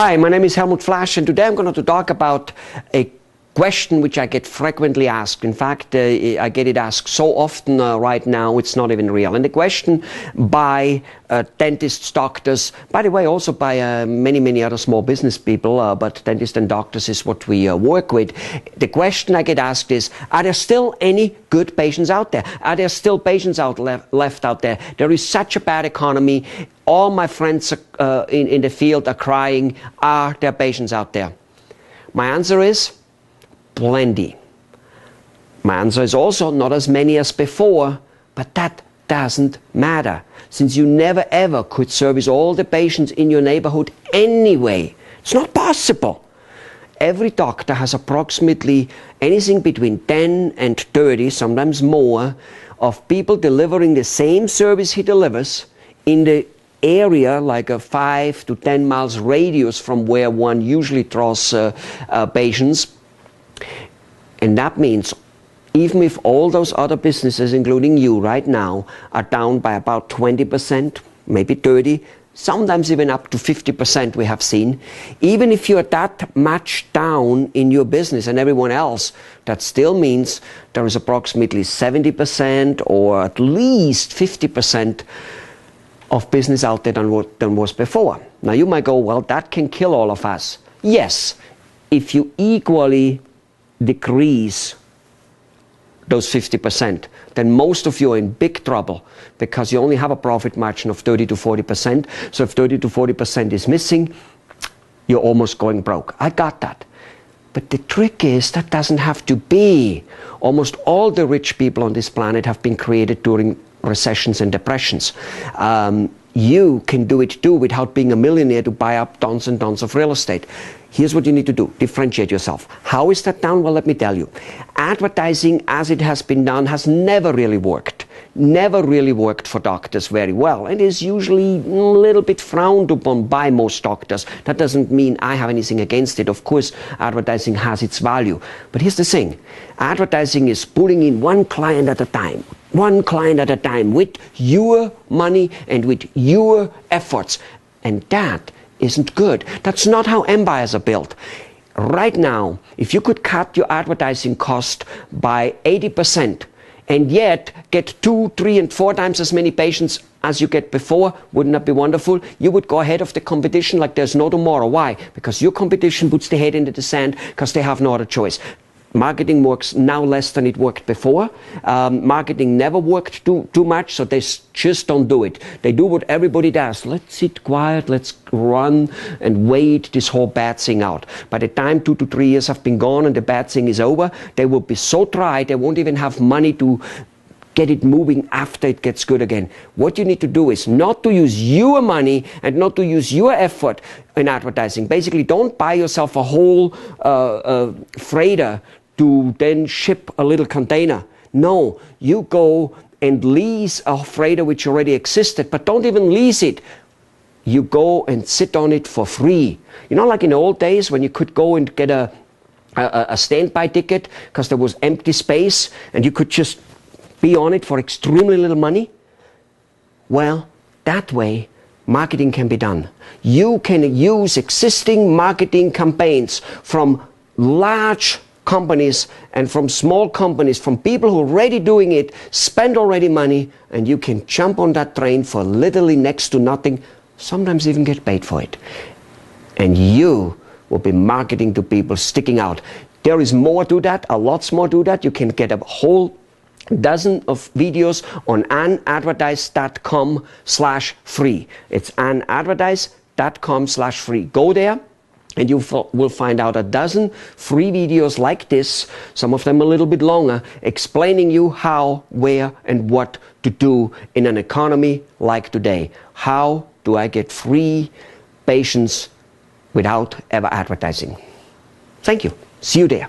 Hi, my name is Helmut Flasch, and today I'm going to talk about a question which I get frequently asked. In fact, I get it asked so often right now, it's not even real. And the question by dentists, doctors, by the way, also by many other small business people, but dentists and doctors is what we work with. The question I get asked is, are there still any good patients out there? Are there still patients left out there? There is such a bad economy. All my friends in the field are crying. Are there patients out there? My answer is plenty. My answer is also not as many as before, but that doesn't matter, since you never ever could service all the patients in your neighborhood anyway. It's not possible. Every doctor has approximately anything between 10 and 30, sometimes more, of people delivering the same service he delivers in the area, like a 5 to 10 miles radius from where one usually draws patients. And that means even if all those other businesses, including you right now, are down by about 20%, maybe 30%, sometimes even up to 50% we have seen, even if you're that much down in your business and everyone else, that still means there is approximately 70% or at least 50% of business out there than was before. Now you might go, well, that can kill all of us. Yes, if you equally decrease those 50%, then most of you are in big trouble, because you only have a profit margin of 30 to 40%. So if 30 to 40% is missing, you're almost going broke. I got that. But the trick is that doesn't have to be. Almost all the rich people on this planet have been created during recessions and depressions. You can do it too without being a millionaire to buy up tons and tons of real estate. Here's what you need to do. Differentiate yourself. How is that done? Well, let me tell you. Advertising as it has been done has never really worked. Never really worked for doctors very well, and is usually a little bit frowned upon by most doctors. That doesn't mean I have anything against it. Of course, advertising has its value. But here's the thing. Advertising is pulling in one client at a time. One client at a time with your money and with your efforts. And that isn't good. That's not how empires are built. Right now, if you could cut your advertising cost by 80%, and yet get 2, 3, and 4 times as many patients as you get before, wouldn't that be wonderful? You would go ahead of the competition like there's no tomorrow. Why? Because your competition puts their head into the sand because they have no other choice. Marketing works now less than it worked before. Marketing never worked too much, so they just don't do it. They do what everybody does. Let's sit quiet, let's run and wait this whole bad thing out. By the time 2 to 3 years have been gone and the bad thing is over, they will be so dry they won't even have money to get it moving after it gets good again. What you need to do is not to use your money and not to use your effort in advertising. Basically, don't buy yourself a whole freighter to then ship a little container. No, you go and lease a freighter which already existed, but don't even lease it. You go and sit on it for free. You know, like in the old days when you could go and get a standby ticket because there was empty space and you could just be on it for extremely little money? Well, that way marketing can be done. You can use existing marketing campaigns from large companies and from small companies, from people who are already doing it, spend already money, and you can jump on that train for literally next to nothing, sometimes even get paid for it. And you will be marketing to people, sticking out. There is more to that, a lot more to that. You can get a whole dozen of videos on anadvertise.com/free. It's anadvertise.com/free. Go there and you will find out a dozen free videos like this, some of them a little bit longer, explaining you how, where, and what to do in an economy like today. How do I get free patients without ever advertising? Thank you. See you there.